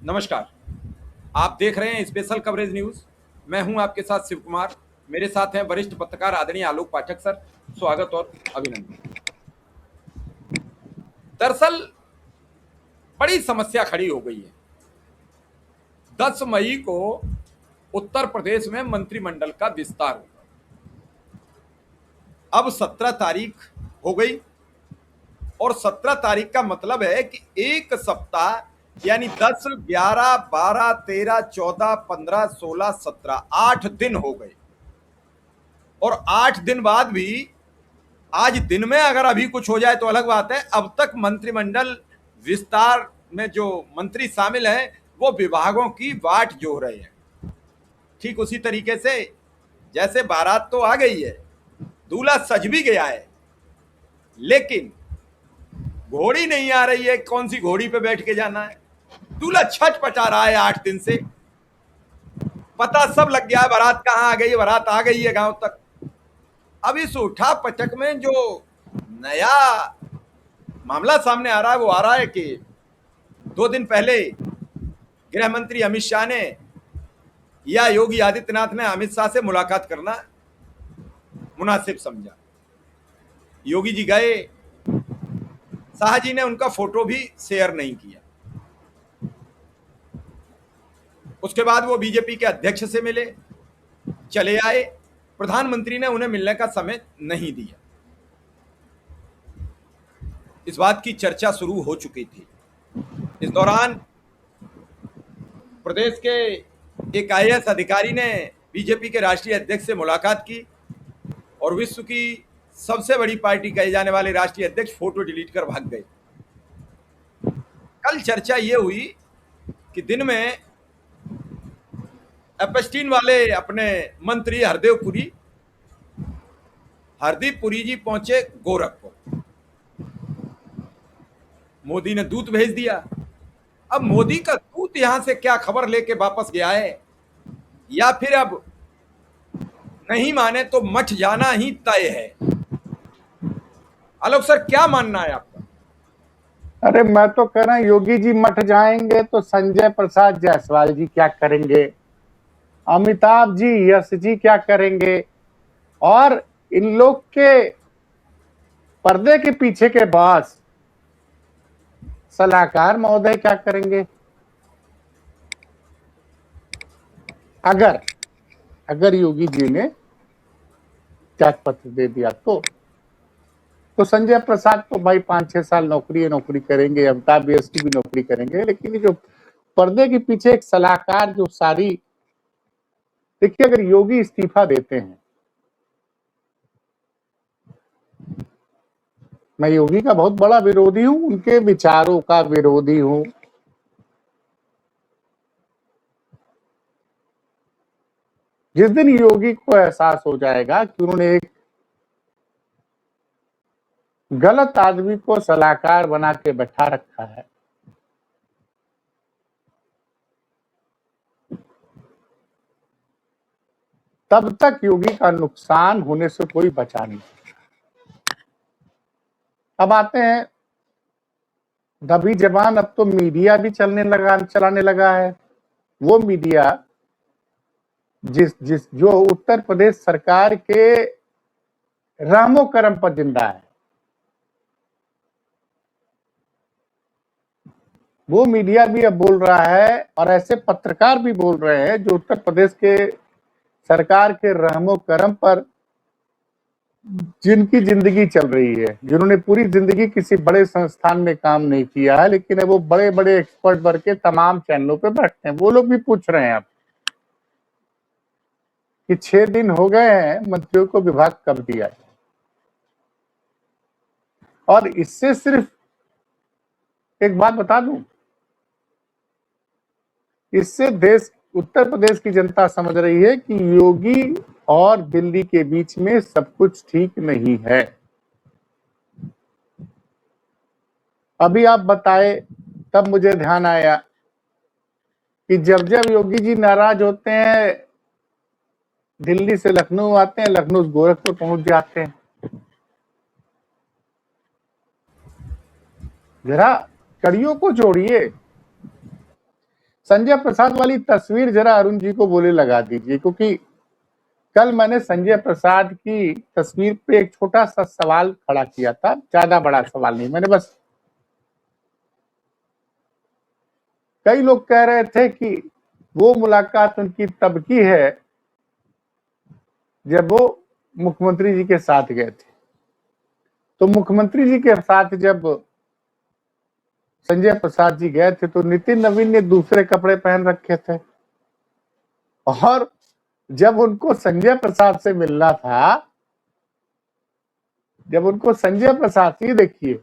नमस्कार। आप देख रहे हैं स्पेशल कवरेज न्यूज। मैं हूं आपके साथ शिव कुमार। मेरे साथ हैं वरिष्ठ पत्रकार आदरणीय आलोक पाठक सर। स्वागत और अभिनंदन। दरअसल बड़ी समस्या खड़ी हो गई है। 10 मई को उत्तर प्रदेश में मंत्रिमंडल का विस्तार होगा। अब 17 तारीख हो गई और 17 तारीख का मतलब है कि एक सप्ताह यानी 10, 11, 12, 13, 14, 15, 16, 17 8 दिन हो गए। और 8 दिन बाद भी आज दिन में अगर अभी कुछ हो जाए तो अलग बात है। अब तक मंत्रिमंडल विस्तार में जो मंत्री शामिल हैं वो विभागों की वाट जोह रहे हैं। ठीक उसी तरीके से जैसे बारात तो आ गई है, दूल्हा सज भी गया है, लेकिन घोड़ी नहीं आ रही है। कौन सी घोड़ी पे बैठ के जाना है? दूल्हा छटपटा रहा है 8 दिन से। पता सब लग गया है बारात कहाँ आ गई है। बारात आ गई है गांव तक। अब इस उठा पटक में जो नया मामला सामने आ रहा है वो आ रहा है कि 2 दिन पहले गृह मंत्री अमित शाह ने या योगी आदित्यनाथ ने अमित शाह से मुलाकात करना मुनासिब समझा। योगी जी गए, शाह जी ने उनका फोटो भी शेयर नहीं किया। उसके बाद वो बीजेपी के अध्यक्ष से मिले, चले आए। प्रधानमंत्री ने उन्हें मिलने का समय नहीं दिया। इस बात की चर्चा शुरू हो चुकी थी। इस दौरान प्रदेश के एक आईएएस अधिकारी ने बीजेपी के राष्ट्रीय अध्यक्ष से मुलाकात की और विश्व की सबसे बड़ी पार्टी कहे जाने वाले राष्ट्रीय अध्यक्ष फोटो डिलीट कर भाग गए। कल चर्चा ये हुई कि दिन में एपेस्टीन वाले अपने मंत्री हरदीप पुरी जी पहुंचे गोरखपुर। मोदी ने दूत भेज दिया। अब मोदी का दूत यहां से क्या खबर लेके वापस गया है, या फिर अब नहीं माने तो मठ जाना ही तय है? आलोक सर, क्या मानना है आपका? अरे मैं तो कह रहा हूं योगी जी मठ जाएंगे तो संजय प्रसाद जायसवाल जी क्या करेंगे, अमिताभ जी, यश जी क्या करेंगे, और इन लोग के पर्दे के पीछे के बॉस सलाहकार महोदय क्या करेंगे? अगर अगर योगी जी ने त्याग पत्र दे दिया तो संजय प्रसाद तो भाई 5-6 साल नौकरी करेंगे, अमिताभ बच्चन भी नौकरी करेंगे, लेकिन जो पर्दे के पीछे एक सलाहकार जो सारी, देखिए अगर योगी इस्तीफा देते हैं, मैं योगी का बहुत बड़ा विरोधी हूं, उनके विचारों का विरोधी हूं, जिस दिन योगी को एहसास हो जाएगा कि उन्होंने एक गलत आदमी को सलाहकार बना के बैठा रखा है, तब तक योगी का नुकसान होने से कोई बचा नहीं। अब आते हैं दबी जबान। अब तो मीडिया भी चलाने लगा है। वो मीडिया जो उत्तर प्रदेश सरकार के रहमो करम पर जिंदा है, वो मीडिया भी अब बोल रहा है, और ऐसे पत्रकार भी बोल रहे हैं जो उत्तर प्रदेश के सरकार के रहमो करम पर जिनकी जिंदगी चल रही है, जिन्होंने पूरी जिंदगी किसी बड़े संस्थान में काम नहीं किया है, लेकिन वो बड़े बड़े एक्सपर्ट बन के तमाम चैनलों पे बैठते हैं, वो लोग भी पूछ रहे हैं अब कि 6 दिन हो गए हैं, मंत्रियों को विभाग कब दिया जाए। और इससे सिर्फ एक बात बता दूं, इससे उत्तर प्रदेश की जनता समझ रही है कि योगी और दिल्ली के बीच में सब कुछ ठीक नहीं है। अभी आप बताए तब मुझे ध्यान आया कि जब जब योगी जी नाराज होते हैं, दिल्ली से लखनऊ आते हैं, लखनऊ से गोरखपुर पहुंच जाते हैं। जरा कड़ियों को जोड़िए। संजय प्रसाद वाली तस्वीर जरा अरुण जी को बोले लगा दीजिए, क्योंकि कल मैंने संजय प्रसाद की तस्वीर पे एक छोटा सा सवाल खड़ा किया था, ज्यादा बड़ा सवाल नहीं, मैंने बस, कई लोग कह रहे थे कि वो मुलाकात उनकी तब की है जब वो मुख्यमंत्री जी के साथ गए थे। तो मुख्यमंत्री जी के साथ जब संजय प्रसाद जी गए थे तो नितिन नवीन ने दूसरे कपड़े पहन रखे थे, और जब उनको संजय प्रसाद से मिलना था, जब उनको संजय प्रसाद जी, देखिए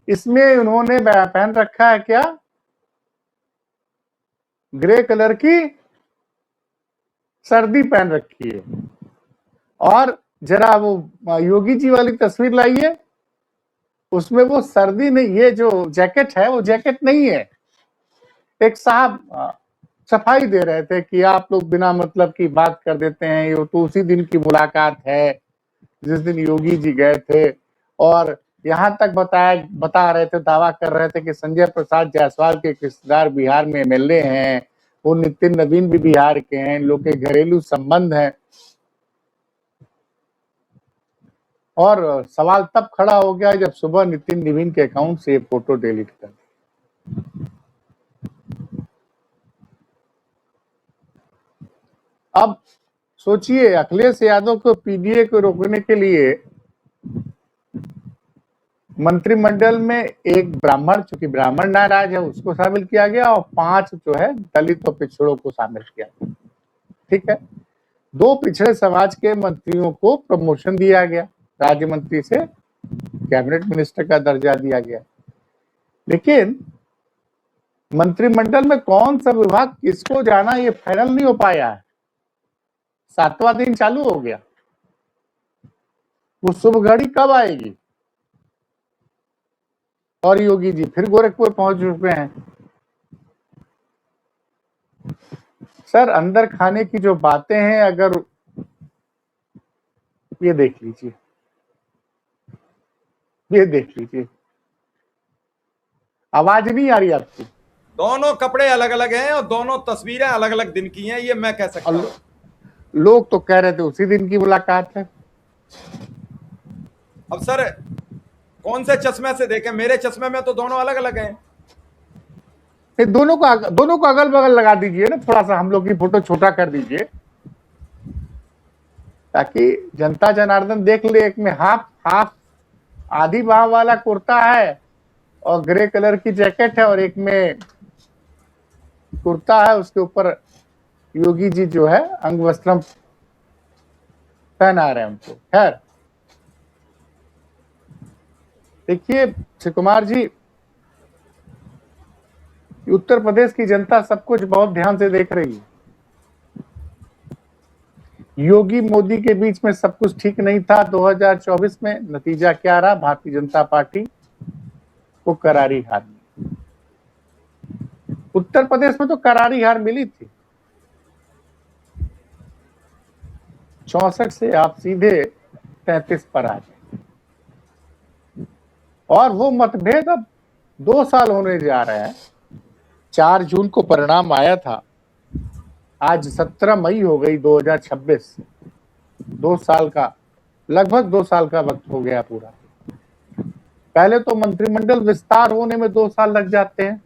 इसमें उन्होंने पहन रखा है क्या, ग्रे कलर की सर्दी पहन रखी है। और जरा वो योगी जी वाली तस्वीर लाइए, उसमें वो सर्दी नहीं, ये जो जैकेट है वो जैकेट नहीं है। एक साहब सफाई दे रहे थे कि आप लोग बिना मतलब की बात कर देते हैं, ये तो उसी दिन की मुलाकात है जिस दिन योगी जी गए थे। और यहां तक बता रहे थे, दावा कर रहे थे कि संजय प्रसाद जायसवाल के रिश्तेदार बिहार में एमएलए हैं, वो नितिन नवीन भी बिहार के हैं, इन लोग के घरेलू संबंध हैं। और सवाल तब खड़ा हो गया जब सुबह नितिन नवीन के अकाउंट से ये फोटो डिलीट कर दी। अब सोचिए, अखिलेश यादव को पीडीए को रोकने के लिए मंत्रिमंडल में एक ब्राह्मण, चूंकि ब्राह्मण नाराज है, उसको शामिल किया गया, और 5 जो है दलित और पिछड़ों को शामिल किया गया। ठीक है, 2 पिछड़े समाज के मंत्रियों को प्रमोशन दिया गया, राज्य मंत्री से कैबिनेट मिनिस्टर का दर्जा दिया गया। लेकिन मंत्रिमंडल में कौन सा विभाग किसको जाना, ये फाइनल नहीं हो पाया है। 7वां दिन चालू हो गया, वो शुभ घड़ी कब आएगी? और योगी जी फिर गोरखपुर पहुंच चुके हैं। सर, अंदर खाने की जो बातें हैं, अगर ये देख लीजिए, ये देख लीजिए, आवाज नहीं आ रही आपकी? दोनों कपड़े अलग अलग हैं और दोनों तस्वीरें अलग अलग दिन की हैं, ये मैं कह सकता हूं। लोग तो कह रहे थे उसी दिन की मुलाकात है। अब सर, कौन से चश्मे से देखें? मेरे चश्मे में तो दोनों अलग अलग हैं। दोनों को अगल बगल लगा दीजिए ना, थोड़ा सा हम लोग की फोटो छोटा कर दीजिए, ताकि जनता जनार्दन देख ले। एक में हाफ आधी बाह वाला कुर्ता है और ग्रे कलर की जैकेट है, और एक में कुर्ता है, उसके ऊपर योगी जी जो है अंग वस्त्रम पहना रहे हैं उनको। खैर, देखिए अक्षय कुमार जी, उत्तर प्रदेश की जनता सब कुछ बहुत ध्यान से देख रही है। योगी मोदी के बीच में सब कुछ ठीक नहीं था 2024 में। नतीजा क्या रहा? भारतीय जनता पार्टी को करारी हार मिली। उत्तर प्रदेश में तो करारी हार मिली थी, 64 से आप सीधे 33 पर आ गए, और वो मतभेद अब 2 साल होने जा रहे हैं। 4 जून को परिणाम आया था, आज 17 मई हो गई 2026। 2 साल का, लगभग 2 साल का वक्त हो गया पूरा। पहले तो मंत्रिमंडल विस्तार होने में 2 साल लग जाते हैं,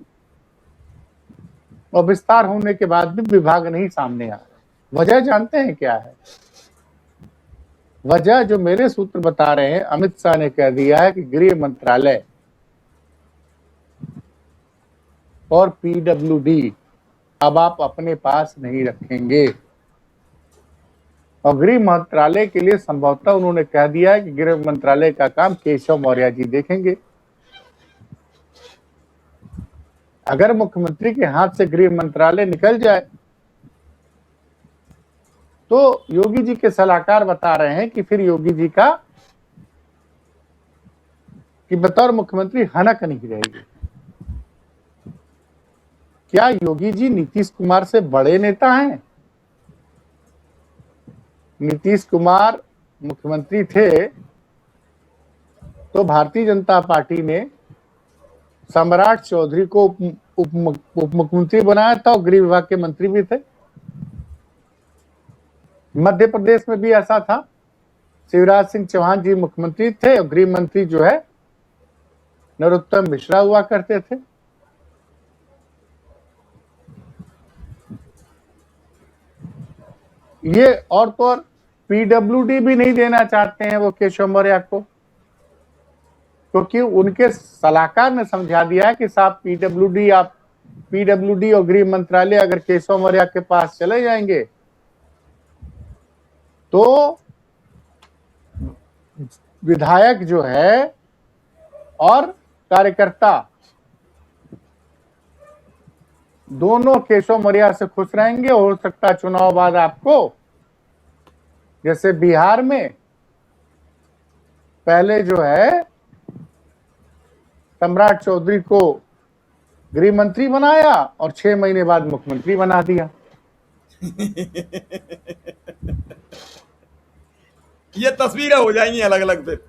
और विस्तार होने के बाद भी विभाग नहीं सामने आ रहे। वजह जानते हैं क्या है? वजह जो मेरे सूत्र बता रहे हैं, अमित शाह ने कह दिया है कि गृह मंत्रालय और पीडब्ल्यूडी अब आप अपने पास नहीं रखेंगे। और गृह मंत्रालय के लिए संभवतः उन्होंने कह दिया है कि गृह मंत्रालय का काम केशव मौर्य जी देखेंगे। अगर मुख्यमंत्री के हाथ से गृह मंत्रालय निकल जाए तो योगी जी के सलाहकार बता रहे हैं कि फिर योगी जी का कि बतौर मुख्यमंत्री हनक नहीं रहेगी। क्या योगी जी नीतीश कुमार से बड़े नेता हैं? नीतीश कुमार मुख्यमंत्री थे तो भारतीय जनता पार्टी ने सम्राट चौधरी को उप मुख्यमंत्री बनाया था और गृह विभाग के मंत्री भी थे। मध्य प्रदेश में भी ऐसा था, शिवराज सिंह चौहान जी मुख्यमंत्री थे और गृह मंत्री जो है नरोत्तम मिश्रा हुआ करते थे। ये और तो और पीडब्ल्यूडी भी नहीं देना चाहते हैं वो केशव मौर्य को, क्योंकि उनके सलाहकार ने समझा दिया है कि साहब पीडब्ल्यूडी और गृह मंत्रालय अगर केशव मौर्य के पास चले जाएंगे तो विधायक जो है और कार्यकर्ता दोनों केशव मौर्य से खुश रहेंगे। हो सकता है चुनाव बाद आपको जैसे बिहार में पहले जो है सम्राट चौधरी को गृह मंत्री बनाया और 6 महीने बाद मुख्यमंत्री बना दिया। ये तस्वीरें हो जाएंगी अलग अलग फिर।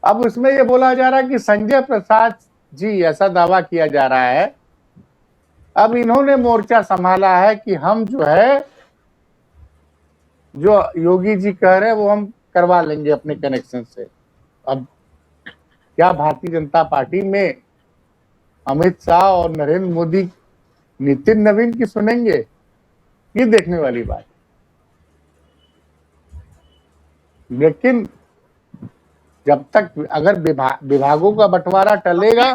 अब उसमें ये बोला जा रहा है कि संजय प्रसाद जी, ऐसा दावा किया जा रहा है, अब इन्होंने मोर्चा संभाला है कि हम जो है जो योगी जी कह रहे हैं वो हम करवा लेंगे अपने कनेक्शन से। अब क्या भारतीय जनता पार्टी में अमित शाह और नरेंद्र मोदी नितिन नवीन की सुनेंगे, ये देखने वाली बात। लेकिन जब तक अगर विभागों का बंटवारा टलेगा,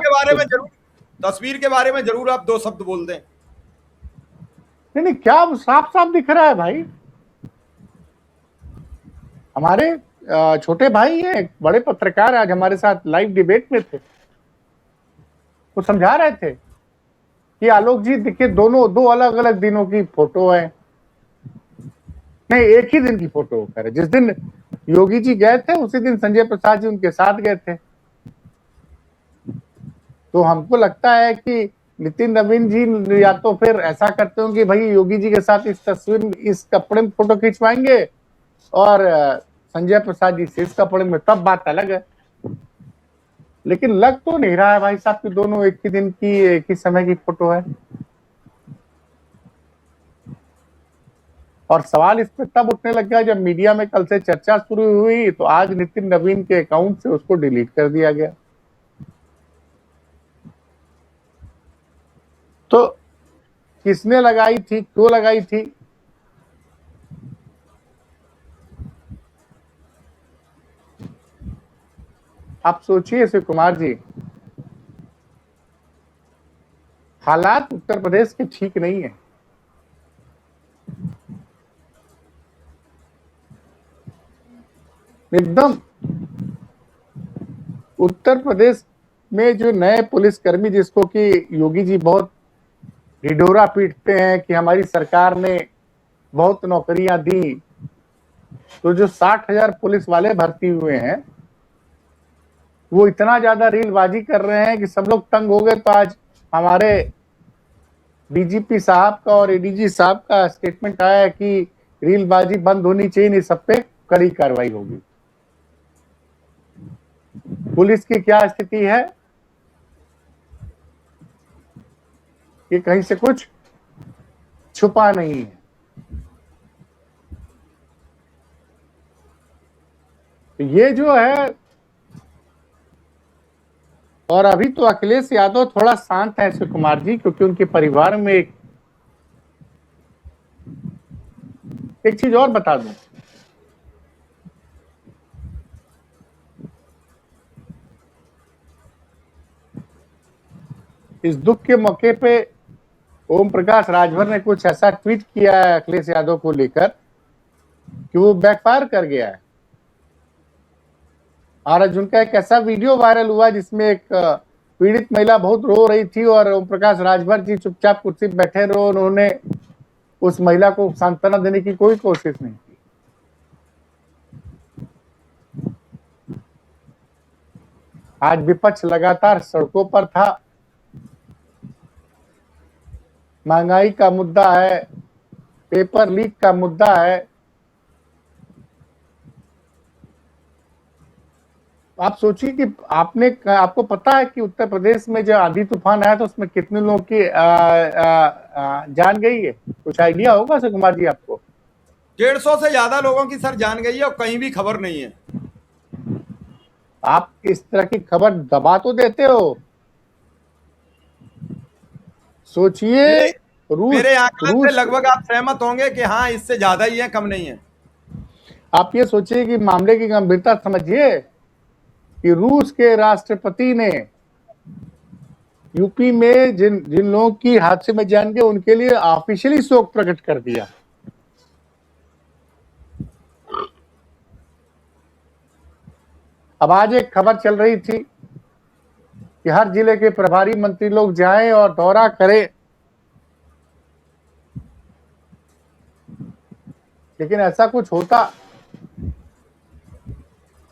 तस्वीर के बारे में जरूर आप 2 शब्द बोल दें। नहीं, क्या साफ साफ दिख रहा है भाई। हमारे छोटे भाई हैं, बड़े पत्रकार, आज हमारे साथ लाइव डिबेट में थे, वो समझा रहे थे कि आलोक जी देखिए दो अलग अलग दिनों की फोटो है। नहीं, एक ही दिन की फोटो कर, जिस दिन योगी जी गए थे उसी दिन संजय प्रसाद जी उनके साथ गए थे। तो हमको लगता है कि नितिन नवीन जी या तो फिर ऐसा करते हो कि भाई योगी जी के साथ इस तस्वीर इस कपड़े में फोटो खिंचवाएंगे और संजय प्रसाद जी से इस कपड़े में, तब बात अलग है। लेकिन लग तो नहीं रहा है भाई साहब कि दोनों एक ही दिन की एक ही समय की फोटो है। और सवाल इस पर तब उठने लग गया जब मीडिया में कल से चर्चा शुरू हुई तो आज नितिन नवीन के अकाउंट से उसको डिलीट कर दिया गया। तो किसने लगाई थी, क्यों लगाई थी? आप सोचिए शिव कुमार जी, हालात उत्तर प्रदेश के ठीक नहीं है। एकदम उत्तर प्रदेश में जो नए पुलिसकर्मी जिसको कि योगी जी बहुत ढिढोरा पीटते हैं कि हमारी सरकार ने बहुत नौकरियां दी, तो जो 60,000 पुलिस वाले भर्ती हुए हैं वो इतना ज्यादा रीलबाजी कर रहे हैं कि सब लोग तंग हो गए। तो आज हमारे डीजीपी साहब का और एडीजी साहब का स्टेटमेंट आया है कि रीलबाजी बंद होनी चाहिए, नहीं सब पे कड़ी कार्रवाई होगी। पुलिस की क्या स्थिति है कि कहीं से कुछ छुपा नहीं है। तो ये जो है, और अभी तो अखिलेश यादव थोड़ा शांत है शिव कुमार जी, क्योंकि उनके परिवार में एक चीज और बता दूं, इस दुख के मौके पे ओम प्रकाश राजभर ने कुछ ऐसा ट्वीट किया है अखिलेश यादव को लेकर कि वो बैकफायर कर गया है। और आज उनका एक ऐसा वीडियो वायरल हुआ जिसमें एक पीड़ित महिला बहुत रो रही थी और ओम प्रकाश राजभर जी चुपचाप कुर्सी पर बैठे रहो, उन्होंने उस महिला को सांत्वना देने की कोई कोशिश नहीं की। आज विपक्ष लगातार सड़कों पर था, महंगाई का मुद्दा है, पेपर लीक का मुद्दा है, आप सोचिए कि आपको पता है कि उत्तर प्रदेश में जो आंधी तूफान आया तो उसमें कितने लोगों की जान गई है? कुछ आइडिया होगा अशोक कुमार जी आपको? 150 से ज्यादा लोगों की सर जान गई है और कहीं भी खबर नहीं है। आप इस तरह की खबर दबा तो देते हो। सोचिए, मेरे रूस मेरे आंकलन से रूस लगभग आप सहमत होंगे कि हाँ, इससे ज्यादा ही है, कम नहीं है। आप ये सोचिए कि मामले की गंभीरता समझिए कि रूस के राष्ट्रपति ने यूपी में जिन जिन लोगों की हादसे में जान गए उनके लिए ऑफिशियली शोक प्रकट कर दिया। अब आज एक खबर चल रही थी कि हर जिले के प्रभारी मंत्री लोग जाएं और दौरा करें, लेकिन ऐसा कुछ होता?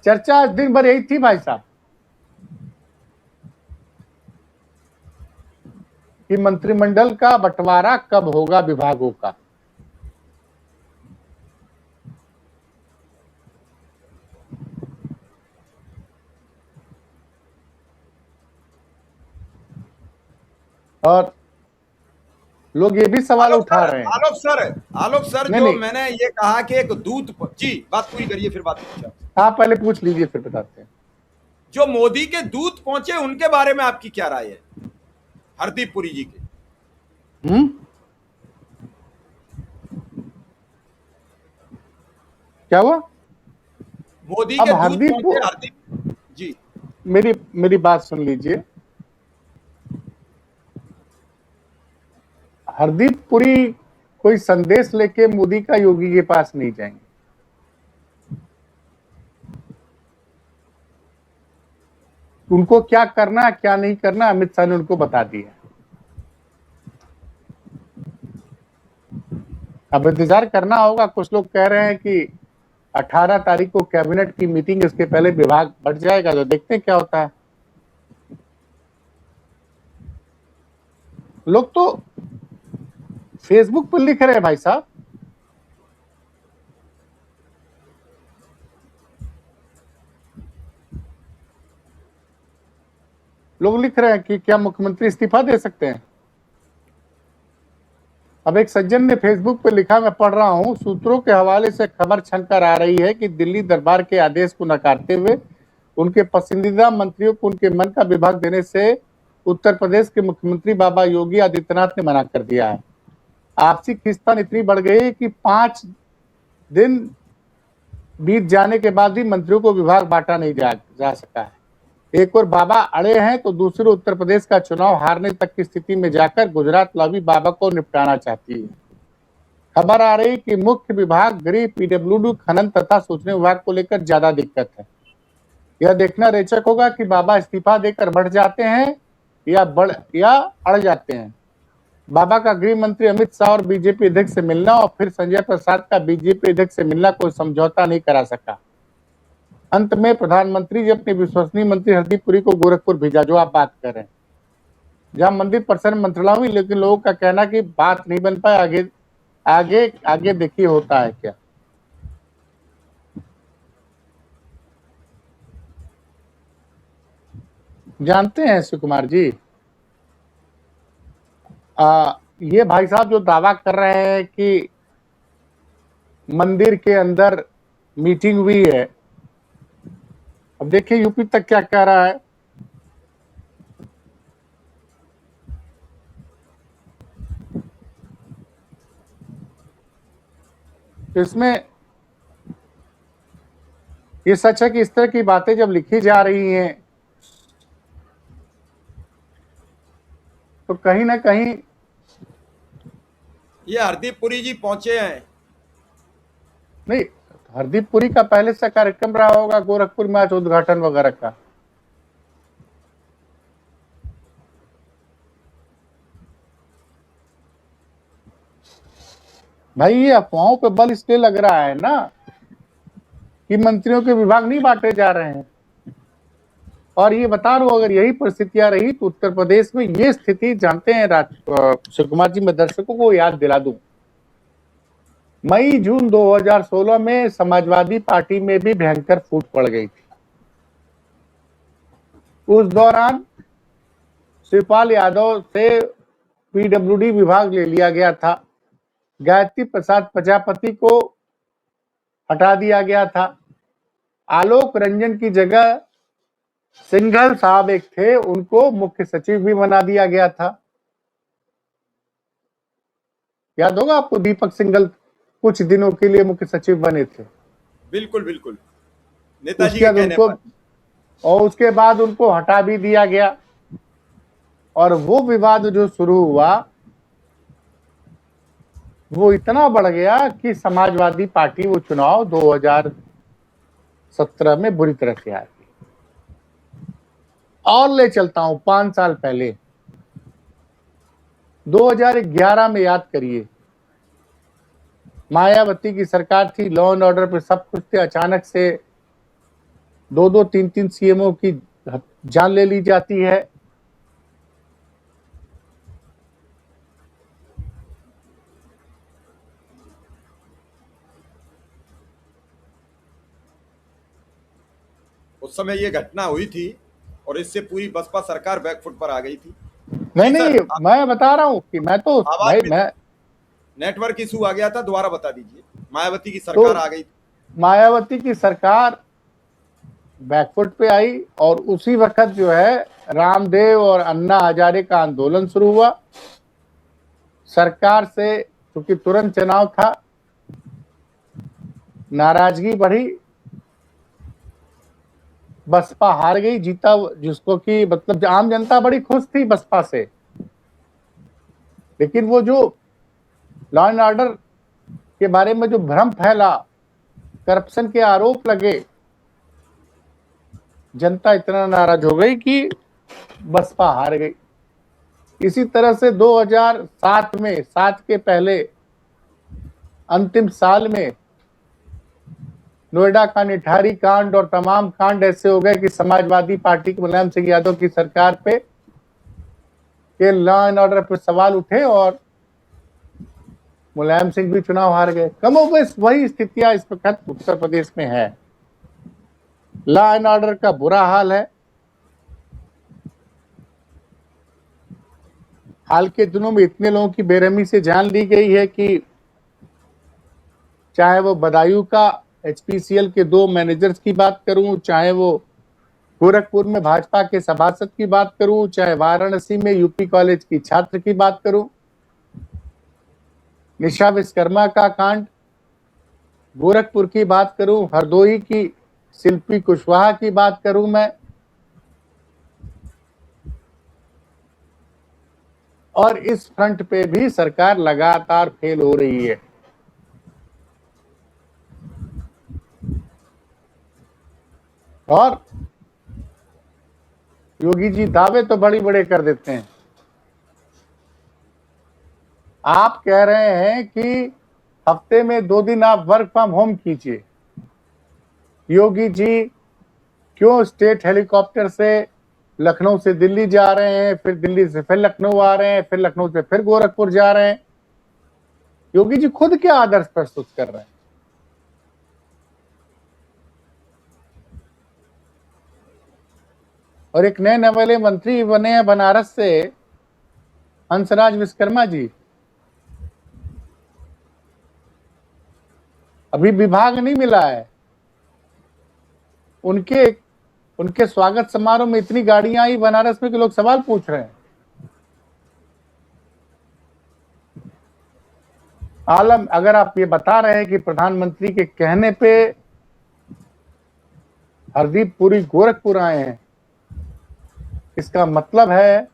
चर्चा आज दिन भर यही थी भाई साहब कि मंत्रिमंडल का बंटवारा कब होगा विभागों का। और लोग ये भी सवाल उठा रहे हैं। आलोक सर, नहीं जो नहीं, मैंने ये कहा कि एक दूत, जी बात पूरी करिए फिर बात पूछा। आप पहले पूछ लीजिए फिर बताते हैं। जो मोदी के दूत पहुंचे उनके बारे में आपकी क्या राय है, हरदीप पुरी जी के? क्या हुआ? मोदी अब के दूत पहुंचे, हरदीप जी। मेरी मेरी बात सुन लीजिए। हरदीप पुरी कोई संदेश लेके मोदी का योगी के पास नहीं जाएंगे। उनको क्या करना क्या नहीं करना अमित शाह ने उनको बता दिया। अब इंतजार करना होगा। कुछ लोग कह रहे हैं कि 18 तारीख को कैबिनेट की मीटिंग, इसके पहले विभाग बढ़ जाएगा, तो देखते हैं क्या होता है। लोग तो फेसबुक पर लिख रहे हैं भाई साहब, लोग लिख रहे हैं कि क्या मुख्यमंत्री इस्तीफा दे सकते हैं। अब एक सज्जन ने फेसबुक पर लिखा, मैं पढ़ रहा हूं, सूत्रों के हवाले से खबर छनकर आ रही है कि दिल्ली दरबार के आदेश को नकारते हुए उनके पसंदीदा मंत्रियों को उनके मन का विभाग देने से उत्तर प्रदेश के मुख्यमंत्री बाबा योगी आदित्यनाथ ने मना कर दिया है। आपसी खींचतान इतनी बढ़ गई है कि 5 दिन बीत जाने के बाद भी मंत्रियों को विभाग बांटा नहीं जा सका है। एक और बाबा अड़े हैं तो दूसरे उत्तर प्रदेश का चुनाव हारने तक की स्थिति में जाकर गुजरात लॉबी बाबा को निपटाना चाहती है। खबर आ रही कि मुख्य विभाग गृह, पीडब्ल्यूडी, खनन तथा सूचना विभाग को लेकर ज्यादा दिक्कत है। यह देखना रोचक होगा कि बाबा इस्तीफा देकर बढ़ जाते हैं या अड़ जाते हैं। बाबा का गृह मंत्री अमित शाह और बीजेपी अध्यक्ष से मिलना और फिर संजय प्रसाद का बीजेपी अध्यक्ष से मिलना कोई समझौता नहीं करा सका। अंत में प्रधानमंत्री जी अपने विश्वसनीय मंत्री हरदीप पुरी को गोरखपुर भेजा, जो आप बात कर रहे हैं, जहां मंदिर प्रसन्न मंत्रालय हुई, लेकिन लोगों का कहना कि बात नहीं बन पाए। आगे आगे आगे देखिए होता है क्या। जानते हैं शिव कुमार जी, ये भाई साहब जो दावा कर रहे हैं कि मंदिर के अंदर मीटिंग हुई है, अब देखिए यूपी तक क्या कह रहा है। तो इसमें ये सच है कि इस तरह की बातें जब लिखी जा रही हैं तो कहीं ना कहीं ये हरदीप पुरी जी पहुंचे हैं। नहीं, हरदीप पुरी का पहले से कार्यक्रम रहा होगा गोरखपुर में आज उद्घाटन वगैरह का। भाई ये अफवाहों पे बल इसलिए लग रहा है ना कि मंत्रियों के विभाग नहीं बांटे जा रहे हैं। और ये बता रहा हूं, अगर यही परिस्थितियां रही तो उत्तर प्रदेश में ये स्थिति, जानते हैं शिव कुमार जी, मैं दर्शकों को याद दिला दूं, मई जून 2016 में समाजवादी पार्टी में भी भयंकर फूट पड़ गई थी। उस दौरान शिवपाल यादव से पीडब्ल्यूडी विभाग ले लिया गया था, गायत्री प्रसाद प्रजापति को हटा दिया गया था, आलोक रंजन की जगह सिंघल साहब एक थे, उनको मुख्य सचिव भी बना दिया गया था। याद होगा आपको, दीपक सिंघल कुछ दिनों के लिए मुख्य सचिव बने थे। बिल्कुल बिल्कुल, नेताजी उसके के बाद कहने उनको पर। और उसके बाद उनको हटा भी दिया गया, और वो विवाद जो शुरू हुआ वो इतना बढ़ गया कि समाजवादी पार्टी वो चुनाव 2017 में बुरी तरह से आ गई। और ले चलता हूं 5 साल पहले, 2011 में याद करिए, मायावती की सरकार थी, लॉ एंड ऑर्डर पे सब कुछ थे, अचानक से 2-2, 3-3 सीएमओ की जान ले ली जाती है। उस समय ये घटना हुई थी और इससे पूरी बसपा सरकार बैकफुट पर आ गई थी। नहीं जी सर, नहीं, मैं बता रहा हूं कि मैं तो आवाज भाई में मैं नेटवर्क इशू आ गया था, दोबारा बता दीजिए। मायावती की तो सरकार आ गई थी। मायावती की सरकार बैकफुट पे आई, और उसी वक्त जो है रामदेव और अन्ना हजारे का आंदोलन शुरू हुआ। सरकार से क्योंकि तुरंत चुनाव था, नाराजगी बढ़ी, बसपा हार गई, जीता जिसको कि मतलब आम जनता बड़ी खुश थी बसपा से, लेकिन वो जो लॉ एंड ऑर्डर के बारे में जो भ्रम फैला, करप्शन के आरोप लगे, जनता इतना नाराज हो गई कि बसपा हार गई। इसी तरह से 2007 में, 7 के पहले अंतिम साल में नोएडा का निठारी कांड और तमाम कांड ऐसे हो गए कि समाजवादी पार्टी की मुलायम सिंह यादव की सरकार पे के लॉ एंड ऑर्डर पर सवाल उठे और मुलायम सिंह भी चुनाव हार गए। कमोबेश वही स्थितियां इस वक्त उत्तर प्रदेश में है। लॉ एंड ऑर्डर का बुरा हाल है। हाल के दिनों में इतने लोगों की बेरहमी से जान ली गई है कि चाहे वो बदायूं का एचपीसीएल के 2 मैनेजर्स की बात करूं, चाहे वो गोरखपुर में भाजपा के सभासद की बात करूं, चाहे वाराणसी में यूपी कॉलेज की छात्र की बात करूं, निशा विश्वकर्मा का कांड, गोरखपुर की बात करूं, हरदोई की शिल्पी कुशवाहा की बात करूं मैं, और इस फ्रंट पे भी सरकार लगातार फेल हो रही है। और योगी जी दावे तो बड़ी बड़े कर देते हैं। आप कह रहे हैं कि हफ्ते में 2 दिन आप वर्क फ्रॉम होम कीजिए। योगी जी क्यों स्टेट हेलीकॉप्टर से लखनऊ से दिल्ली जा रहे हैं, फिर दिल्ली से फिर लखनऊ आ रहे हैं, फिर लखनऊ से फिर गोरखपुर जा रहे हैं? योगी जी खुद क्या आदर्श प्रस्तुत कर रहे हैं? और एक नए नवेले मंत्री बने हैं बनारस से, हंसराज विश्वकर्मा जी, अभी विभाग नहीं मिला है। उनके स्वागत समारोह में इतनी गाड़ियां आई बनारस में कि लोग सवाल पूछ रहे हैं। आलम, अगर आप ये बता रहे हैं कि प्रधानमंत्री के कहने पे हरदीप पुरी गोरखपुर आए हैं, इसका मतलब है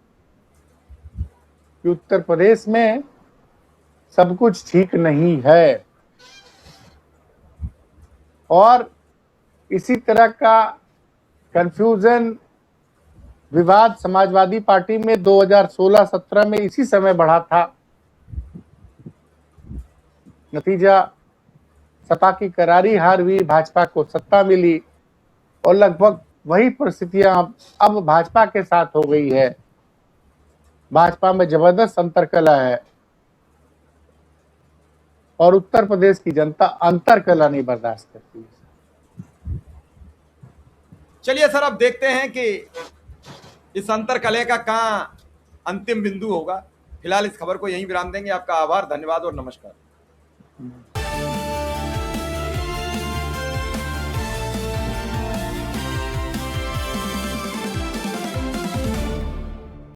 कि उत्तर प्रदेश में सब कुछ ठीक नहीं है। और इसी तरह का कंफ्यूजन, विवाद समाजवादी पार्टी में 2016-17 में इसी समय बढ़ा था। नतीजा सपा की करारी हार हुई, भाजपा को सत्ता मिली, और लगभग वही परिस्थितियां अब भाजपा के साथ हो गई है। भाजपा में जबरदस्त अंतरकलह है और उत्तर प्रदेश की जनता अंतरकलह नहीं बर्दाश्त करती है। चलिए सर, अब देखते हैं कि इस अंतर कलह का कहाँ अंतिम बिंदु होगा। फिलहाल इस खबर को यहीं विराम देंगे। आपका आभार, धन्यवाद और नमस्कार।